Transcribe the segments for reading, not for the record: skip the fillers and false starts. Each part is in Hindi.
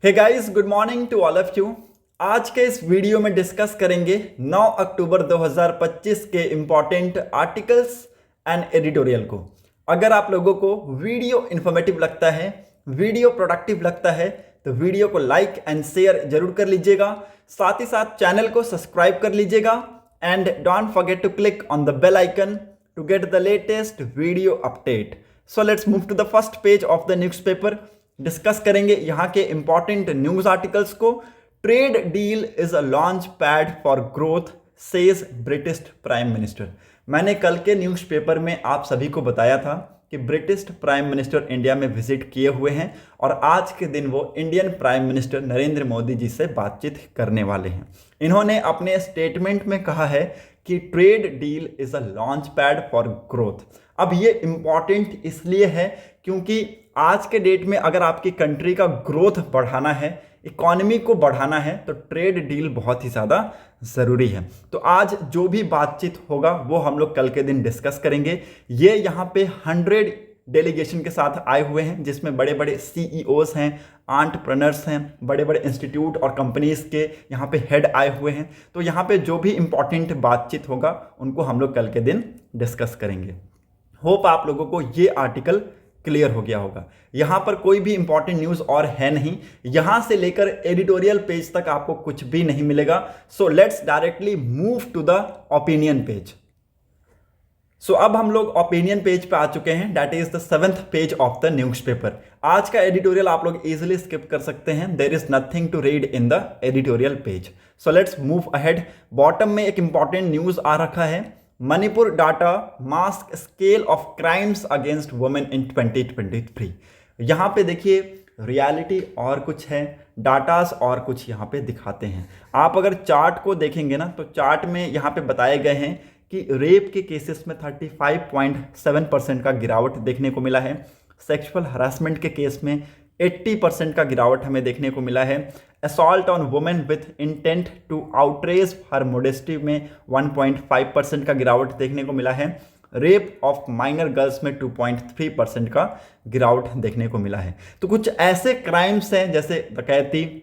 Hey guys, good morning to all of you. आज के इस वीडियो में डिस्कस करेंगे 9 अक्टूबर 2025 के इंपॉर्टेंट आर्टिकल्स एंड एडिटोरियल को। अगर आप लोगों को वीडियो इंफॉर्मेटिव लगता है, वीडियो प्रोडक्टिव लगता है, तो वीडियो को लाइक एंड शेयर जरूर कर लीजिएगा। साथ ही साथ चैनल को सब्सक्राइब कर लीजिएगा and don't forget to click on the bell icon to get the latest video update. So let's move to the first page of the newspaper. Discuss करेंगे यहाँ के इंपॉर्टेंट न्यूज आर्टिकल्स को। Trade deal is a launch pad for growth says British prime minister. मैंने कल के न्यूज़पेपर में आप सभी को बताया था कि ब्रिटिश प्राइम मिनिस्टर इंडिया में विजिट किए हुए हैं और आज के दिन वो Indian prime minister Narendra Modi ji से बातचीत करने वाले हैं। इन्होंने अपने स्टेटमेंट में कहा है कि trade deal is a launch pad for growth. अब ये इंपॉर्टेंट इसलिए है क्योंकि आज के डेट में अगर आपकी कंट्री का ग्रोथ बढ़ाना है, इकोनॉमी को बढ़ाना है, तो ट्रेड डील बहुत ही ज़्यादा ज़रूरी है। तो आज जो भी बातचीत होगा वो हम लोग कल के दिन डिस्कस करेंगे। ये यहाँ पे 100 डेलीगेशन के साथ आए हुए हैं, जिसमें बड़े बड़े सीईओज हैं, एंटरप्रेन्योर्स हैं, बड़े बड़े इंस्टीट्यूट और कंपनीज के यहाँ पे हेड आए हुए हैं। तो यहाँ पे जो भी इंपॉर्टेंट बातचीत होगा उनको हम लोग कल के दिन डिस्कस करेंगे। होप आप लोगों को ये आर्टिकल क्लियर हो गया होगा। यहाँ पर कोई भी इंपॉर्टेंट न्यूज़ और है नहीं, यहाँ से लेकर एडिटोरियल पेज तक आपको कुछ भी नहीं मिलेगा। So let's directly move to the opinion page. So अब हम लोग ओपिनियन पेज पे आ चुके हैं, that is the 7th page of the newspaper. आज का एडिटोरियल आप लोग इजीली स्किप कर सकते हैं, there is nothing to read in the editorial page. So let's move ahead. Bottom में एक इंपॉर्टेंट न्यूज़ आ रखा है, Manipur data masks scale of crimes against women in 2023। यहाँ पे देखिए रियलिटी और कुछ है, डाटास और कुछ यहाँ पे दिखाते हैं। आप अगर चार्ट को देखेंगे ना, तो चार्ट में यहाँ पे बताए गए हैं कि रेप के केसेस में 35.7% का गिरावट देखने को मिला है। सेक्सुअल हरासमेंट के केस में 80% का गिरावट हमें देखने को मिला है। Assault on women with intent to outrage her modesty में 1.5% का गिरावट देखने को मिला है। रेप ऑफ माइनर गर्ल्स में 2.3% का गिरावट देखने को मिला है। तो कुछ ऐसे क्राइम्स हैं जैसे डकैती,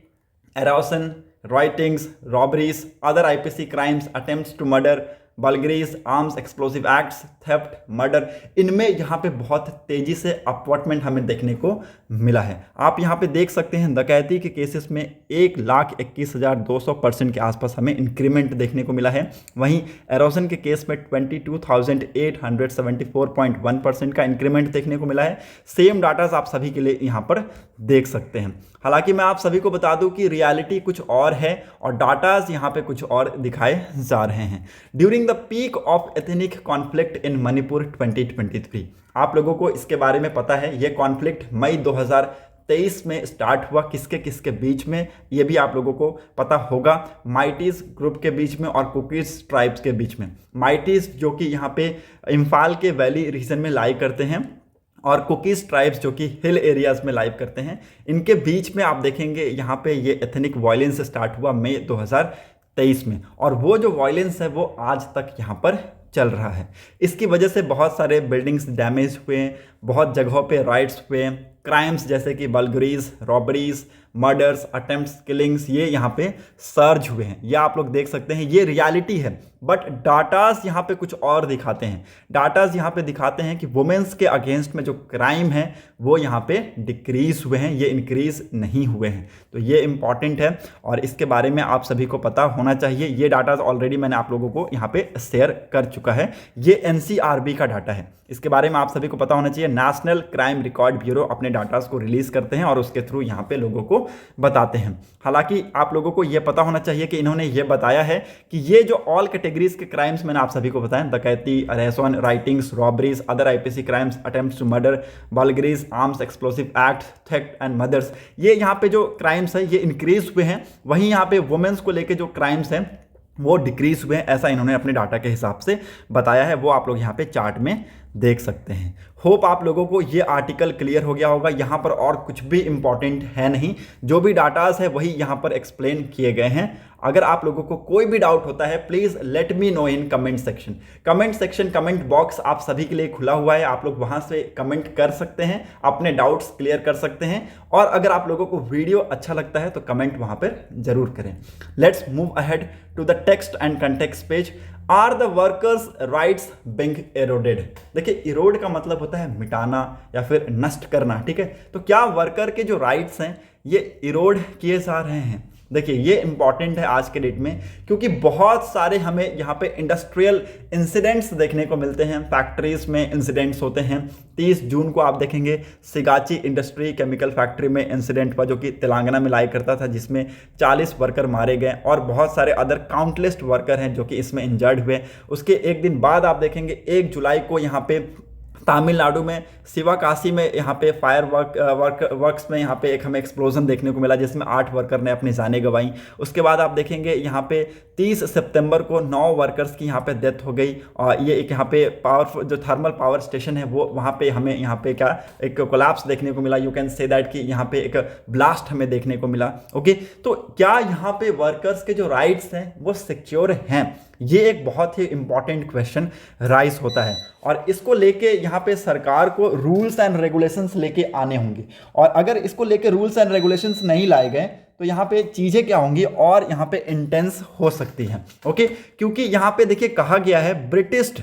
arson, riotings, robberies, other IPC crimes, attempts to murder, burglaries, arms explosive acts, theft, murder, इनमें यहाँ पे बहुत तेजी से अपवर्टमेंट हमें देखने को मिला है। आप यहाँ पे देख सकते हैं डकैती के केसेस में 1,21,200% के आसपास हमें इंक्रीमेंट देखने को मिला है। वहीं एरोसन के केस में 22,874.1% का इंक्रीमेंट देखने को मिला है। सेम डाटाज आप सभी के लिए यहाँ पर देख सकते हैं। हालांकि मैं आप सभी को बता दूं कि रियलिटी कुछ और है और डाटाज यहाँ पे कुछ और दिखाए जा रहे हैं। During the peak of ethnic conflict in Manipur 2023, आप लोगों को इसके बारे में पता है, ये कॉन्फ्लिक्ट मई 2023 में स्टार्ट हुआ। किसके किसके बीच में, ये भी आप लोगों को पता होगा। माइटीज ग्रुप के बीच में और कुकीज ट्राइब्स के बीच में। माइटीज जो कि यहाँ पे इम्फाल के वैली रीजन में लाई करते हैं और कुकीज ट्राइब्स जो कि हिल एरियाज में लाइव करते हैं, इनके बीच में आप देखेंगे यहाँ पे ये एथनिक वायलेंस स्टार्ट हुआ मई 2023 में, और वो जो वायलेंस है वो आज तक यहाँ पर चल रहा है। इसकी वजह से बहुत सारे बिल्डिंग्स डैमेज हुए, बहुत जगहों पे राइट्स हुए, क्राइम्स जैसे कि बल्गरीज, रॉबरीज, मर्डर्स, अटेम्प्ट्स, किलिंग्स, ये यहाँ पे सर्ज हुए हैं। ये आप लोग देख सकते हैं, ये रियलिटी है। बट डाटाज यहाँ पे कुछ और दिखाते हैं। डाटाज यहाँ पे दिखाते हैं कि वुमेन्स के अगेंस्ट में जो क्राइम है वो यहाँ पे डिक्रीज हुए हैं, ये इंक्रीज नहीं हुए हैं। तो ये इंपॉर्टेंट है और इसके बारे में आप सभी को पता होना चाहिए। ये डाटाज ऑलरेडी मैंने आप लोगों को यहाँ पे शेयर कर चुका है। ये NCRB का डाटा है, इसके बारे में आप सभी को पता होना चाहिए। नेशनल क्राइम रिकॉर्ड ब्यूरो अपने डाटाज को रिलीज करते हैं और उसके थ्रू यहाँ पे लोगों को बताते हैं। हालांकि आप लोगों को यह पता होना चाहिए कि इन्होंने ये बताया है कि ये जो ऑल कैटेगरीज के क्राइम्स मैंने आप सभी को बताया, डकैती, arson, riotings, robberies, other IPC crimes, attempts to murder, burglaries, arms explosive act, theft and murders, ये यहाँ पे जो क्राइम्स है ये इंक्रीज हुए हैं। वहीं यहाँ पे वुमेन्स को लेके जो क्राइम्स हैं वो डिक्रीज हुए हैं, ऐसा इन्होंने अपने डाटा के हिसाब से बताया है। वो आप लोग यहाँ पे चार्ट में देख सकते हैं। होप आप लोगों को ये आर्टिकल क्लियर हो गया होगा। यहाँ पर और कुछ भी इंपॉर्टेंट है नहीं, जो भी डाटाज है वही यहाँ पर एक्सप्लेन किए गए हैं। अगर आप लोगों को कोई भी डाउट होता है please let me know in comment section. Comment box आप सभी के लिए खुला हुआ है, आप लोग वहाँ से कमेंट कर सकते हैं, अपने डाउट्स क्लियर कर सकते हैं। और अगर आप लोगों को वीडियो अच्छा लगता है तो कमेंट वहाँ पर जरूर करें। Let's move ahead to the text and context page. Are the workers rights being eroded. देखिए, इरोड का मतलब होता है मिटाना या फिर नष्ट करना, ठीक है। तो क्या वर्कर के जो राइट्स हैं ये इरोड किए जा रहे हैं? देखिए, ये इंपॉर्टेंट है आज के डेट में, क्योंकि बहुत सारे हमें यहाँ पे इंडस्ट्रियल इंसिडेंट्स देखने को मिलते हैं, फैक्ट्रीज में इंसिडेंट्स होते हैं। 30 जून को आप देखेंगे सिगाची इंडस्ट्री केमिकल फैक्ट्री में इंसिडेंट हुआ, जो कि तेलंगाना में लाई करता था, जिसमें 40 वर्कर मारे गए और बहुत सारे अदर काउंटलेस वर्कर हैं जो कि इसमें इंजर्ड हुए। उसके एक दिन बाद आप देखेंगे 1 जुलाई को यहाँ पे तमिलनाडु में शिवकाशी में यहाँ पे फायर वर्क्स में यहाँ पे एक हमें एक्सप्लोजन देखने को मिला, जिसमें 8 वर्कर ने अपनी जानें गंवाई। उसके बाद आप देखेंगे यहाँ पे 30 सितंबर को 9 वर्कर्स की यहाँ पे डेथ हो गई। और ये एक यहाँ पे पावर जो थर्मल पावर स्टेशन है वो वहाँ पे हमें यहाँ पे क्या एक कोलैप्स देखने को मिला। यू कैन से दैट कि यहाँ पे एक ब्लास्ट हमें देखने को मिला। ओके, तो क्या यहाँ पे वर्कर्स के जो राइट्स हैं वो सिक्योर हैं? ये एक बहुत ही इंपॉर्टेंट क्वेश्चन राइज होता है और इसको लेके यहाँ पे सरकार को रूल्स एंड रेगुलेशंस लेके आने होंगे। और अगर इसको लेके रूल्स एंड रेगुलेशंस नहीं लाए गए तो यहाँ पे चीज़ें क्या होंगी और यहाँ पे इंटेंस हो सकती हैं। ओके, क्योंकि यहाँ पे देखिए कहा गया है ब्रिटिश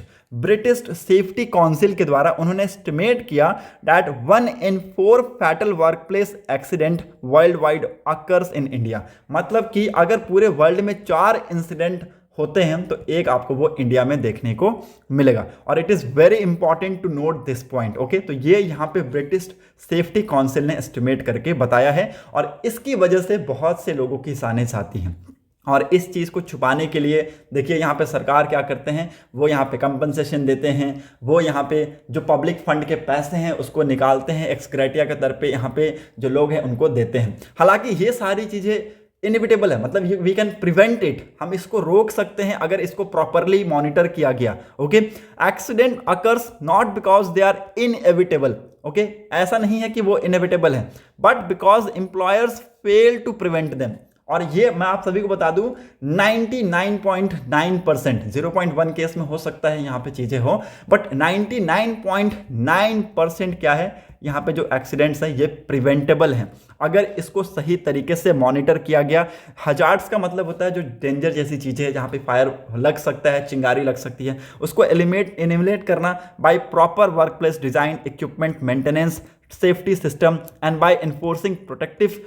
सेफ्टी काउंसिल के द्वारा उन्होंने एस्टिमेट किया that 1 in 4 fatal workplace accident world wide occurs in India. मतलब कि अगर पूरे वर्ल्ड में 4 इंसिडेंट होते हैं तो एक आपको वो इंडिया में देखने को मिलेगा। और it is very important to note this point. Okay, तो ये यहाँ पे ब्रिटिश सेफ्टी काउंसिल ने एस्टिमेट करके बताया है और इसकी वजह से बहुत से लोगों की जानें जाती हैं। और इस चीज़ को छुपाने के लिए देखिए यहाँ पे सरकार क्या करते हैं, वो यहाँ पे कंपनसेशन देते हैं, वो यहाँ पे जो पब्लिक फंड के पैसे हैं उसको निकालते हैं, एक्स ग्रेटिया के तौर पे यहाँ पे जो लोग हैं उनको देते हैं। हालांकि ये सारी चीज़ें इनएविटेबल है, मतलब वी कैन प्रिवेंट इट, हम इसको रोक सकते हैं अगर इसको प्रॉपरली मॉनिटर किया गया। Okay, accident occurs not because they are inevitable. Okay, ऐसा नहीं है कि वो इनएविटेबल है, but because employers fail to prevent them. और ये मैं आप सभी को बता दूं 99.9%, 0.1 केस में हो सकता है यहाँ पे चीजें हो, बट 99.9% क्या है, यहाँ पे जो एक्सीडेंट्स हैं ये प्रिवेंटेबल हैं अगर इसको सही तरीके से मॉनिटर किया गया। हजार्ड्स का मतलब होता है जो डेंजर जैसी चीज़ें जहाँ पे फायर लग सकता है, चिंगारी लग सकती है, उसको एलिमिनेट करना by proper workplace design, equipment maintenance, safety system and by enforcing protective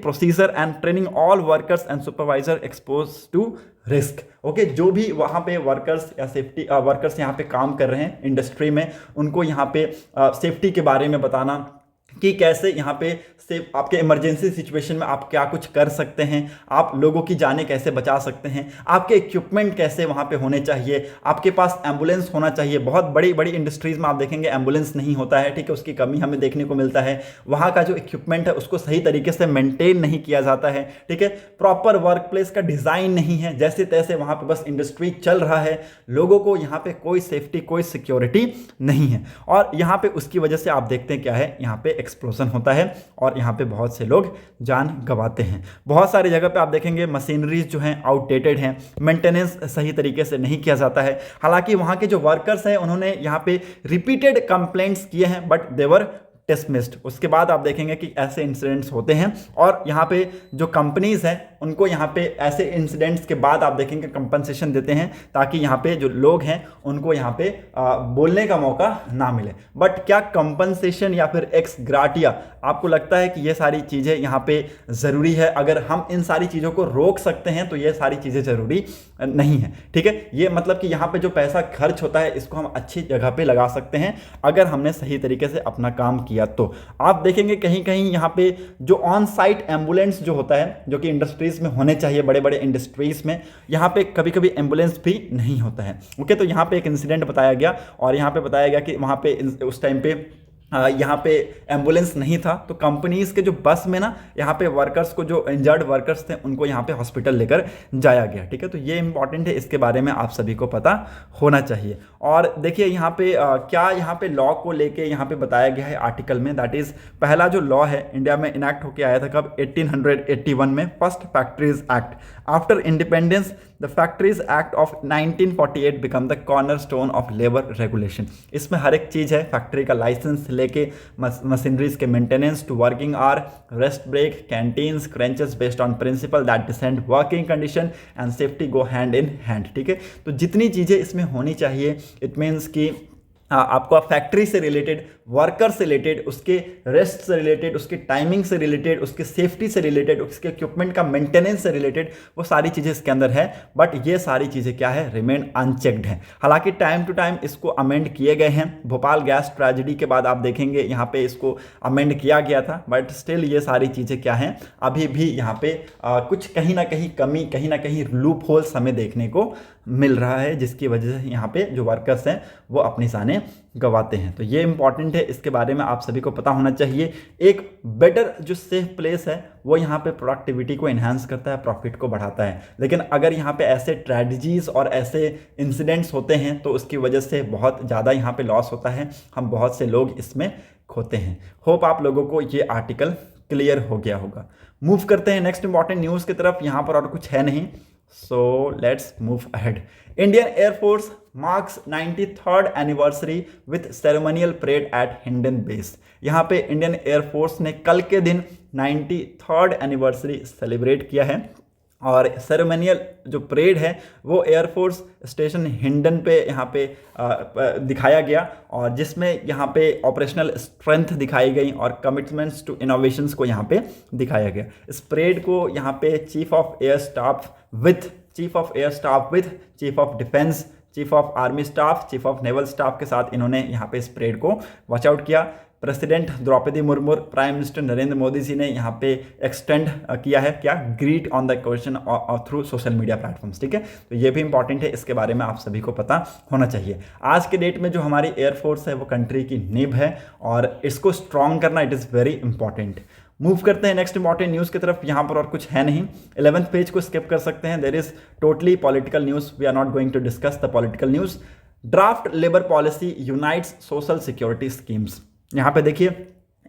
procedure and training all workers and supervisor exposed to risk। Okay, जो भी वहाँ पे वर्कर्स या सेफ्टी वर्कर्स यहाँ पे काम कर रहे हैं इंडस्ट्री में, उनको यहाँ पे सेफ्टी के बारे में बताना कि कैसे यहाँ पे से आपके इमरजेंसी सिचुएशन में आप क्या कुछ कर सकते हैं, आप लोगों की जानें कैसे बचा सकते हैं, आपके इक्विपमेंट कैसे वहाँ पे होने चाहिए, आपके पास एम्बुलेंस होना चाहिए। बहुत बड़ी बड़ी इंडस्ट्रीज़ में आप देखेंगे एम्बुलेंस नहीं होता है, ठीक है, उसकी कमी हमें देखने को मिलता है। वहाँ का जो इक्विपमेंट है उसको सही तरीके से मेंटेन नहीं किया जाता है, ठीक है, प्रॉपर वर्क प्लेस का डिज़ाइन नहीं है, जैसे तैसे वहाँ पर बस इंडस्ट्री चल रहा है, लोगों को यहाँ पर कोई सेफ्टी कोई सिक्योरिटी नहीं है। और यहाँ पर उसकी वजह से आप देखते हैं क्या है, यहाँ पर एक्सप्लोजन होता है और यहाँ पे बहुत से लोग जान गंवाते हैं। बहुत सारी जगह पे आप देखेंगे मशीनरीज जो हैं आउटडेटेड हैं, मेंटेनेंस सही तरीके से नहीं किया जाता है। हालांकि वहाँ के जो वर्कर्स हैं उन्होंने यहाँ पे रिपीटेड कंप्लेंट्स किए हैं बट देवर डिसमिस्ड। उसके बाद आप देखेंगे कि ऐसे इंसिडेंट्स होते हैं और यहाँ पे जो कंपनीज हैं उनको यहाँ पे ऐसे इंसिडेंट्स के बाद आप देखेंगे कंपनसेशन देते हैं ताकि यहाँ पे जो लोग हैं उनको यहाँ पे बोलने का मौका ना मिले। बट क्या कंपनसेशन या फिर एक्स ग्राटिया, आपको लगता है कि ये सारी चीज़ें यहाँ पे ज़रूरी है? अगर हम इन सारी चीज़ों को रोक सकते हैं तो ये सारी चीज़ें ज़रूरी नहीं है, ठीक है। ये मतलब कि यहाँ पे जो पैसा खर्च होता है इसको हम अच्छी जगह पे लगा सकते हैं अगर हमने सही तरीके से अपना काम किया। तो आप देखेंगे कहीं कहीं यहाँ पे जो ऑन साइट एम्बुलेंस जो होता है, जो कि इंडस्ट्रीज में होने चाहिए, बड़े बड़े इंडस्ट्रीज में, यहाँ पे कभी कभी एम्बुलेंस भी नहीं होता है। ओके, तो यहाँ पे एक इंसिडेंट बताया गया और यहाँ पे बताया गया कि वहाँ पे उस टाइम पे यहाँ पे एम्बुलेंस नहीं था, तो कंपनीज के जो बस में ना यहाँ पे वर्कर्स को, जो इंजर्ड वर्कर्स थे, उनको यहाँ पे हॉस्पिटल लेकर जाया गया। ठीक है, तो ये इंपॉर्टेंट है, इसके बारे में आप सभी को पता होना चाहिए। और देखिए यहाँ पे क्या यहाँ पे लॉ को लेके यहाँ पे बताया गया है आर्टिकल में, दैट इज पहला जो लॉ है इंडिया में इनैक्ट होकर आया था कब, 1881 में, first factories act. After independence the factories act of 1948 become the cornerstone of labour regulation. इसमें हर एक चीज़ है, फैक्ट्री का लाइसेंस लेके मशीनरीज के maintenance to working hour, rest break, canteens, creches, based on principle that decent working condition and safety go hand in hand. ठीक है, तो जितनी चीज़ें इसमें होनी चाहिए, इट मीन्स कि आपको फैक्ट्री से रिलेटेड, वर्कर से रिलेटेड, उसके रेस्ट से रिलेटेड, उसके टाइमिंग से रिलेटेड, उसके सेफ्टी से रिलेटेड, उसके इक्विपमेंट का मेंटेनेंस से रिलेटेड, वो सारी चीज़ें इसके अंदर है। बट ये सारी चीज़ें क्या है, रिमेन अनचेक्ड हैं। हालांकि टाइम टू टाइम इसको अमेंड किए गए हैं। भोपाल गैस ट्रेजेडी के बाद आप देखेंगे यहाँ पे इसको अमेंड किया गया था, बट स्टिल ये सारी चीज़ें क्या हैं, अभी भी यहाँ पे कुछ कहीं ना कहीं कमी, कहीं ना कहीं लूप होल्स हमें देखने को मिल रहा है, जिसकी वजह से यहाँ पे जो वर्कर्स हैं वो अपनी जानें गंवाते हैं। तो ये इंपॉर्टेंट है, इसके बारे में आप सभी को पता होना चाहिए। एक बेटर जो सेफ प्लेस है वो यहाँ पे प्रोडक्टिविटी को इन्हांस करता है, प्रॉफिट को बढ़ाता है। लेकिन अगर यहाँ पे ऐसे ट्रेजेडीज और ऐसे इंसिडेंट्स होते हैं तो उसकी वजह से बहुत ज़्यादा यहाँ पे लॉस होता है, हम बहुत से लोग इसमें खोते हैं। होप आप लोगों को ये आर्टिकल क्लियर हो गया होगा। मूव करते हैं नेक्स्ट इंपॉर्टेंट न्यूज़ की तरफ। यहाँ पर और कुछ है नहीं, so let's move ahead. Indian Air Force marks 93rd anniversary with ceremonial parade at Hindon Base. यहाँ पे इंडियन एयरफोर्स ने कल के दिन 93rd एनिवर्सरी सेलिब्रेट किया है, और सेरेमोनियल जो परेड है वो एयरफोर्स स्टेशन हिंडन पे यहाँ पे दिखाया गया, और जिसमें यहाँ पे ऑपरेशनल स्ट्रेंथ दिखाई गई और कमिटमेंट्स टू इनोवेशंस को यहाँ पे दिखाया गया। इस परेड को यहाँ पे chief of air staff with chief of defence, chief of army staff, chief of naval staff के साथ इन्होंने यहाँ पे इस परेड को वॉच आउट किया। President Droupadi Murmu, prime minister Narendra Modi ji ने यहाँ पे एक्सटेंड किया है क्या, greet on the question through social media platforms. ठीक है, तो ये भी इंपॉर्टेंट है, इसके बारे में आप सभी को पता होना चाहिए। आज के डेट में जो हमारी एयरफोर्स है वो कंट्री की नींव है, और इसको स्ट्रॉन्ग करना it is very important. Move करते हैं नेक्स्ट इंपॉर्टेंट न्यूज़ की तरफ। यहाँ पर और कुछ है नहीं, 11th पेज को स्किप कर सकते हैं। There is totally political news, we are not going to discuss the political news. Draft labour policy unites social security schemes. यहाँ पे देखिए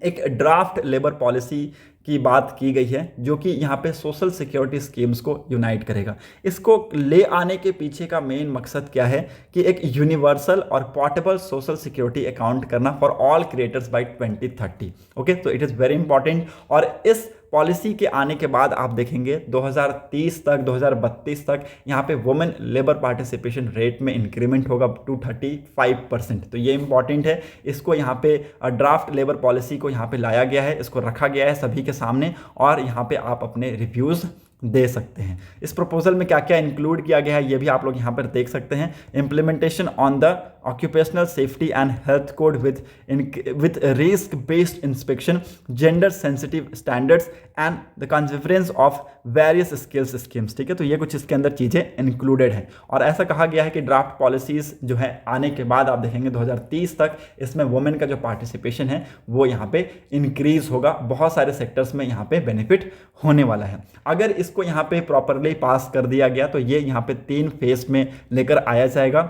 एक ड्राफ्ट लेबर पॉलिसी की बात की गई है, जो कि यहाँ पे सोशल सिक्योरिटी स्कीम्स को यूनाइट करेगा। इसको ले आने के पीछे का मेन मकसद क्या है कि एक यूनिवर्सल और पोर्टेबल सोशल सिक्योरिटी अकाउंट करना for all creators by 2030। Okay, तो इट इज़ वेरी इंपॉर्टेंट। और इस पॉलिसी के आने के बाद आप देखेंगे 2030 तक, 2032 तक यहाँ पे वुमेन लेबर पार्टिसिपेशन रेट में इंक्रीमेंट होगा टू 35%। तो ये इंपॉर्टेंट है, इसको यहाँ पे ड्राफ्ट लेबर पॉलिसी को यहाँ पे लाया गया है, इसको रखा गया है सभी के सामने, और यहाँ पे आप अपने रिव्यूज़ दे सकते हैं। इस प्रपोजल में क्या क्या इंक्लूड किया गया है ये भी आप लोग यहाँ पर देख सकते हैं। Implementation on the occupational safety and health code with risk based inspection, gender sensitive standards and the convergence of various skills schemes. ठीक है, तो ये कुछ इसके अंदर चीज़ें इंक्लूडेड है, और ऐसा कहा गया है कि ड्राफ्ट पॉलिसीज जो है आने के बाद आप देखेंगे 2030 तक इसमें वुमेन का जो पार्टिसिपेशन है वो यहाँ पे इंक्रीज होगा। बहुत सारे सेक्टर्स में यहाँ पे बेनिफिट होने वाला है। अगर इसको यहाँ पे प्रॉपरली पास कर दिया गया तो ये यहाँ पे 3 फेज में लेकर आया जाएगा।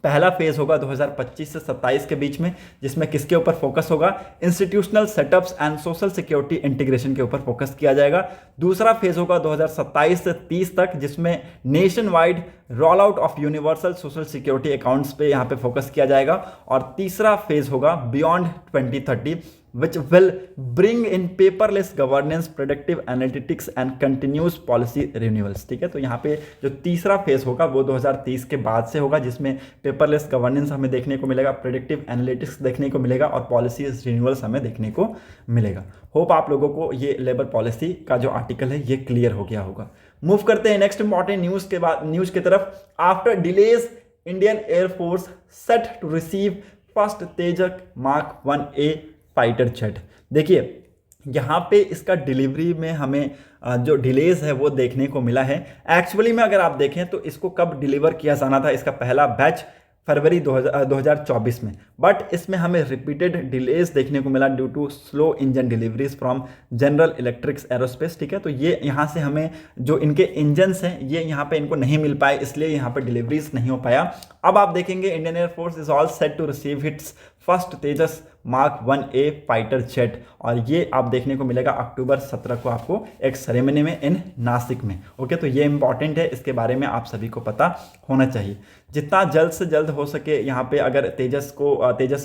पहला फेज होगा 2025 से 27 के बीच में, जिसमें किसके ऊपर फोकस होगा, institutional setups and social security integration के ऊपर फोकस किया जाएगा। दूसरा फेज होगा 2027 से 30 तक, जिसमें nation wide roll out of universal social security accounts पे यहाँ पे फोकस किया जाएगा। और तीसरा फेज होगा beyond 2030 which will bring in paperless governance, predictive analytics and continuous policy renewals। ठीक है, तो यहाँ पे जो तीसरा फेज होगा वो 2030 के बाद से होगा, जिसमें पेपरलेस गवर्नेंस हमें देखने को मिलेगा, प्रेडिक्टिव एनालिटिक्स देखने को मिलेगा, और पॉलिसी रिन्यूअल्स हमें देखने को मिलेगा। होप आप लोगों को ये लेबर पॉलिसी का जो आर्टिकल है ये क्लियर हो गया होगा। मूव करते हैं नेक्स्ट इंपॉर्टेंट न्यूज़ की तरफ। After delays Indian air force set to receive first Tejas mark 1A fighter jet. देखिए यहाँ पे इसका डिलीवरी में हमें जो डिलेज है वो देखने को मिला है। एक्चुअली में अगर आप देखें तो इसको कब डिलीवर किया जाना था, इसका पहला बैच फरवरी 2024 में, बट इसमें हमें रिपीटेड डिलेज देखने को मिला due to slow engine deliveries from General Electric's aerospace. ठीक है, तो ये यहाँ से हमें जो इनके इंजन्स हैं ये यहाँ पे इनको नहीं मिल पाए, इसलिए यहाँ पे डिलीवरीज नहीं हो पाया। अब आप देखेंगे Indian air force is all set to receive its first Tejas mark 1A fighter jet, और ये आप देखने को मिलेगा अक्टूबर 17 को आपको एक सेरेमनी में इन नासिक में। ओके, तो ये इंपॉर्टेंट है, इसके बारे में आप सभी को पता होना चाहिए। जितना जल्द से जल्द हो सके यहाँ पे अगर तेजस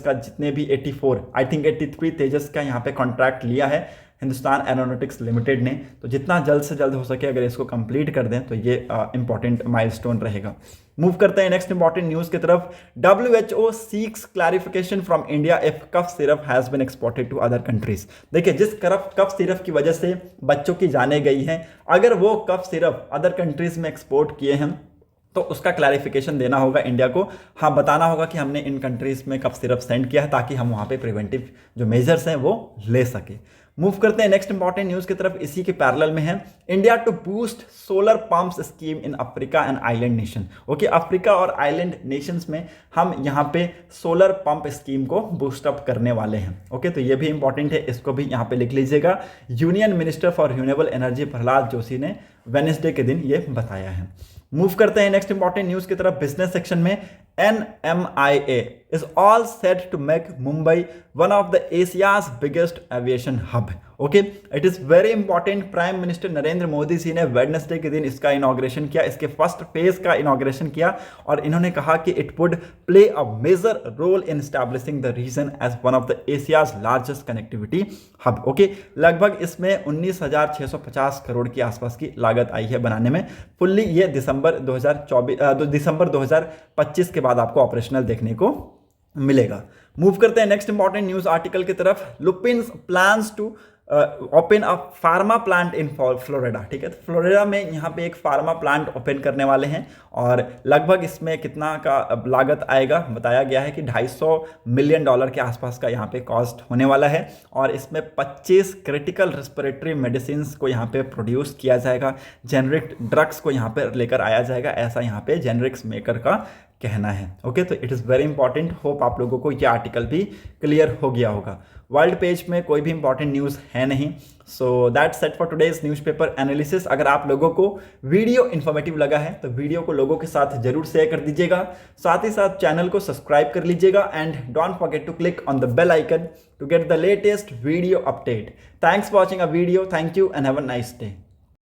का जितने भी 84 आई थिंक 83 तेजस का यहाँ पे कॉन्ट्रैक्ट लिया है हिंदुस्तान एरोनॉटिक्स लिमिटेड ने, तो जितना जल्द से जल्द हो सके अगर इसको कंप्लीट कर दें तो ये इंपॉर्टेंट माइलस्टोन रहेगा। मूव करते हैं नेक्स्ट इंपॉर्टेंट न्यूज़ की तरफ। WHO seeks clarification from India if cough syrup has been exported to other countries. देखिए, जिस कफ सिरप की वजह से बच्चों की जानें गई हैं, अगर वो कफ सिरप अदर कंट्रीज में एक्सपोर्ट किए हैं तो उसका क्लैरिफिकेशन देना होगा इंडिया को। हाँ, बताना होगा कि हमने इन कंट्रीज में कफ सिरप सेंड किया है ताकि हम वहाँ पे प्रिवेंटिव जो मेजर्स हैं वो ले सके। मूव करते हैं नेक्स्ट इंपॉर्टेंट न्यूज़ की तरफ, इसी के पैरेलल में है India to boost solar pumps scheme in Africa and island nation. Okay, Africa और आइलैंड नेशंस में हम यहाँ पे सोलर पंप स्कीम को बूस्ट अप करने वाले हैं। ओके, तो ये भी इंपॉर्टेंट है, इसको भी यहाँ पे लिख लीजिएगा। Union minister for renewable energy Prahlad Joshi ने वेडनेसडे के दिन ये बताया है। मूव करते हैं नेक्स्ट इंपॉर्टेंट न्यूज़ की तरफ बिजनेस सेक्शन में। NMIA is all set to make Mumbai one of the Asia's biggest aviation hub. Okay, it is very important. Prime minister Narendra Modi ji ने वेडनेसडे के दिन इसका इनॉग्रेशन किया, इसके फर्स्ट फेज का इनॉग्रेशन किया, और इन्होंने कहा कि it would play a major role in establishing the region as one of the Asia's largest connectivity hub. Okay, लगभग इसमें 19,650 करोड़ के आसपास की लागत आई है बनाने में। फुल्ली ये दिसंबर 2025 के बाद आपको ऑपरेशनल देखने को मिलेगा। मूव करते हैं नेक्स्ट इंपॉर्टेंट न्यूज आर्टिकल की तरफ। Lupin plans to open a pharma plant in Florida. ठीक है, तो फ्लोरिडा में यहाँ पे एक फार्मा प्लांट ओपन करने वाले हैं, और लगभग इसमें कितना का लागत आएगा बताया गया है कि $250 मिलियन के आसपास का यहाँ पे कॉस्ट होने वाला है, और इसमें 25 क्रिटिकल रेस्पिरेटरी मेडिसिन को यहाँ पे प्रोड्यूस किया जाएगा, जेनरिक ड्रग्स को यहाँ पे लेकर आया जाएगा, ऐसा यहाँ पे जेनरिक्स मेकर का कहना है। ओके, तो it is very important. Hope आप लोगों को ये आर्टिकल भी क्लियर हो गया होगा। वर्ल्ड पेज में कोई भी इंपॉर्टेंट न्यूज़ है नहीं। So that's set for today's newspaper analysis. अगर आप लोगों को वीडियो इन्फॉर्मेटिव लगा है तो वीडियो को लोगों के साथ जरूर शेयर कर दीजिएगा, साथ ही साथ चैनल को सब्सक्राइब कर लीजिएगा, and don't forget to click on the bell icon to get the latest video update. Thanks for watching a video. Thank you and have a nice day.